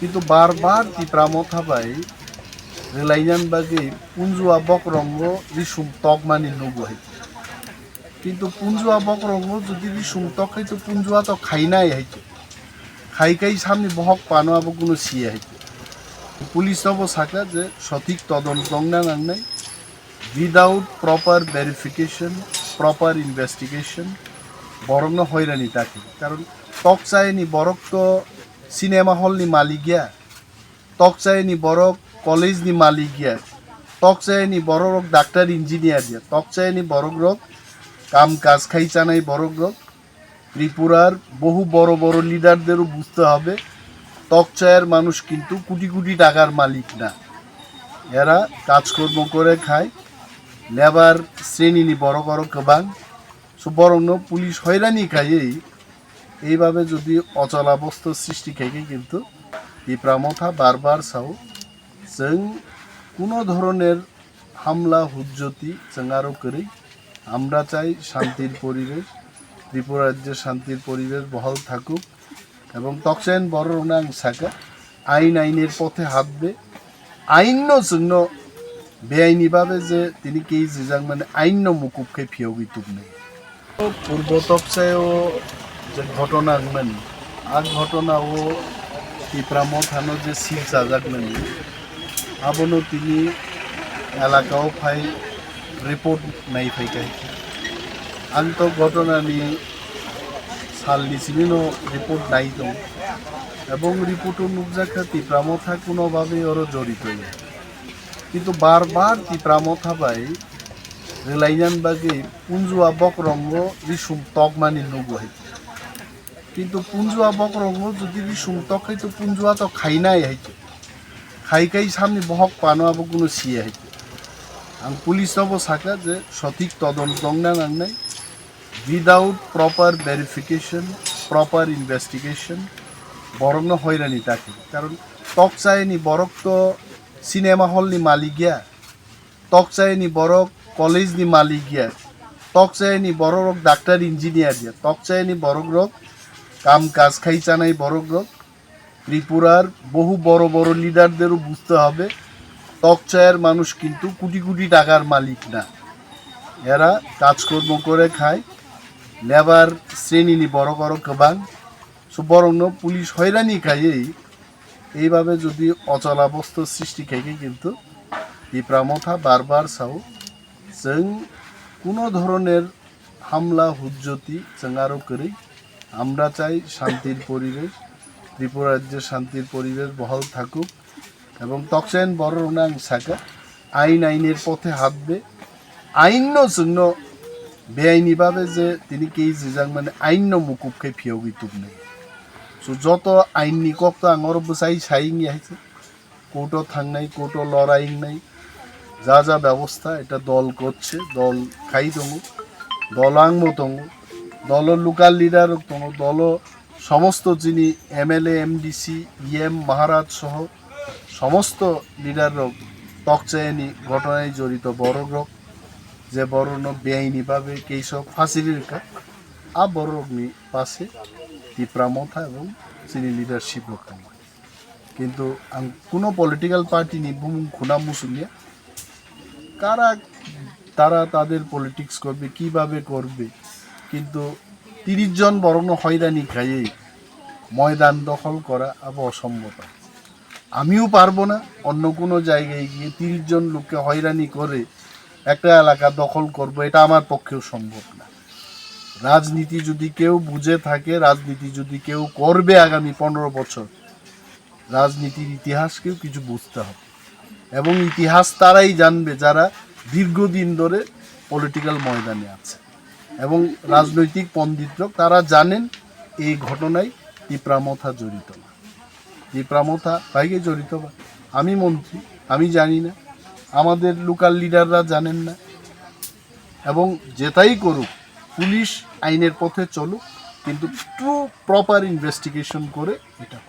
কিন্তু বারবার তিপ্রামথাবাই রেলাইজান বাগে পুঞ্জুয়া বকরঙ্গ রিসুম তকমানি নুবহাই কিন্তু পুঞ্জুয়া বকরঙ্গ যদি রিসুম তক হয়তো পুঞ্জুয়া তো খাইনাই হইতো খাইকাই সামনে বহক পানোয়াবো কোনো সিয়ে হইতো পুলিশাবো সাকা যে সঠিক তদন্ত না নাংনাই without proper verification proper investigation বরং হয়রানি তাকে কারণ তক চায়নি বরক তো সিনেমা হলনি মালিক গিয়া তক চায়নি বরক কলেজনি মালিক গিয়া তক চায়নি বড় রোগ ডাক্তার ইঞ্জিনিয়ার গিয়া তক চায়নি বড় রোগ কাম কাজ খাই চানাই বড় রোগ ত্রিপুরার বহু বড় বড় লিডারদেরও বুঝতে হবে তকচায়ের মানুষ কিন্তু কোটি কোটি টাকার মালিক না এরা কাজকর্ম করে খায় লেবার শ্রেণী বড় বড় কবাং বরং পুলিশ হয়রানি খাইয়েই এইভাবে যদি অচলাবস্থার সৃষ্টি খাইকে কিন্তু তিপ্রামথা বারবার চাও जों কোনো ধরনের হামলা হুজ্জতি जों আরও করি আমরা চাই শান্তির পরিবেশ ত্রিপুরা রাজ্যে শান্তির পরিবেশ বহাল থাকুক এবং তকসাইন বড় রোনাং সাকা আইনের পথে হাঁটবে আইন জন্য বেআইনিভাবে যে তিনি কেই জিজাং মানে আইন মুকুবকে ফিয়গি তুকনে পূর্ব তকসায়ও যে ঘটনা মানে আগ ঘটনা ও তিপ্রামথানো যে সিট জাজাক মানে আবনো তিনি এলাকাও ফাই রিপোর্ট নাই ফাইকাই আন্ত ঘটনানি সালনি সিমিনো রিপোর্ট নাই দं এবং রিপোর্টও নুকজাখা তিপ্রামথা কোনোভাবে ওরও জড়িত কিন্তু বারবার তিপ্রামথাবাই রেলাইজান বাগে পুঞ্জুয়া বকরঙ্গ রিসুম তকমানি নুবহাই কিন্তু পুঞ্জুয়া বকরঙ্গ যদি রিসুম তক হইতো পুঞ্জুয়া তো খাইনাই হইতো খাইকাই সামনে বহক পানোয়াবো কোনো সিয়ে হইতো आं पुलिसावबो साका जे सঠিক তদন্ত না নাংনাই without proper verification proper investigation বরং হয়রানি তাকে কারণ তক চায়নি বরক তো সিনেমা হলনি মালিক গিয়া তক চায়নি বরক কলেজনি মালিক গিয়া তক চায়নি বড় রোগ ডাক্তার ইঞ্জিনিয়ার গিয়া তক চায়নি বড় রোগ কাম কাজ খাই চানাই বড় রোগ ত্রিপুরার বহু বড় বড় লিডারদেরও বুঝতে হবে তকচায়ের মানুষ কিন্তু কোটি কোটি টাকার মালিক না এরা কাজকর্ম করে খায় লেবার শ্রেণী বড় বড় কবাং বরং পুলিশ হয়রানি খাইয়েই এইভাবে যদি অচলাবস্থার সৃষ্টি খাইকে কিন্তু তিপ্রামথা বারবার চাও जों কোনো ধরনের হামলা হুজ্জতি जों আরও করি আমরা চাই শান্তির পরিবেশ ত্রিপুরা রাজ্যে শান্তির পরিবেশ বহাল থাকুক এবং তকসাইন বড় রোনাং সাকা আইনের পথে হাঁটবে আইন জন্য বেআইনিভাবে যে তিনি কেই জিজাং মানে আইন মুকুবকে ফিয়গি তুকনে যত আইননি কক তো আঙর বসাই সাইং আছে কোর্টও থাংনাই কোর্টও লড়াই নাই যা যা ব্যবস্থা এটা দল করছে দল খাই দङ দলাং মতং দল লোকাল লিডার দङ দল সমস্ত যিনি এমএলএ এমডিসি ইএম মহারাজ সহ সমস্ত লিডাররা তকচায়নি ঘটনায় জড়িত বড় রোগ যে বড় বেআইনিভাবে কেইসব ফাঁসির রেখা আ বড় রোগনি পাশে তিপ্রামথা এবং চিনি লিডারশিপ রক্ষা কিন্তু কোনো পলিটিক্যাল পার্টি নি বুমুং খুনা মুসুলিয়া কারা তারা তাদের পলিটিক্স করবে কিভাবে করবে কিন্তু 30 জন বরং হয়রানি খাইয়েই ময়দান দখল করা আবার অসম্ভব আমিও পারবো না অন্য কোনো জায়গায় গিয়ে 30 জন লোককে হয়রানি করে একটা এলাকা দখল করব এটা আমার পক্ষেও সম্ভব না রাজনীতি যদি কেউ বুঝে থাকে রাজনীতি যদি কেউ করবে আগামী 15 বছর রাজনীতির ইতিহাসকেও কিছু বুঝতে হবে এবং ইতিহাস তারাই জানবে যারা দীর্ঘদিন ধরে পলিটিক্যাল ময়দানে আছে এবং রাজনৈতিক পণ্ডিতরা তারা জানেন এই ঘটনায় তিপ্রামথা জড়িত না তিপ্রামথা ভাইকে জড়িত বা আমি মন্ত্রী আমি জানি না আমাদের লোকাল লিডাররা জানেন না এবং যেটাই করুক পুলিশ আইনের পথে চলুক কিন্তু ট্রু প্রপার ইনভেস্টিগেশন করে এটা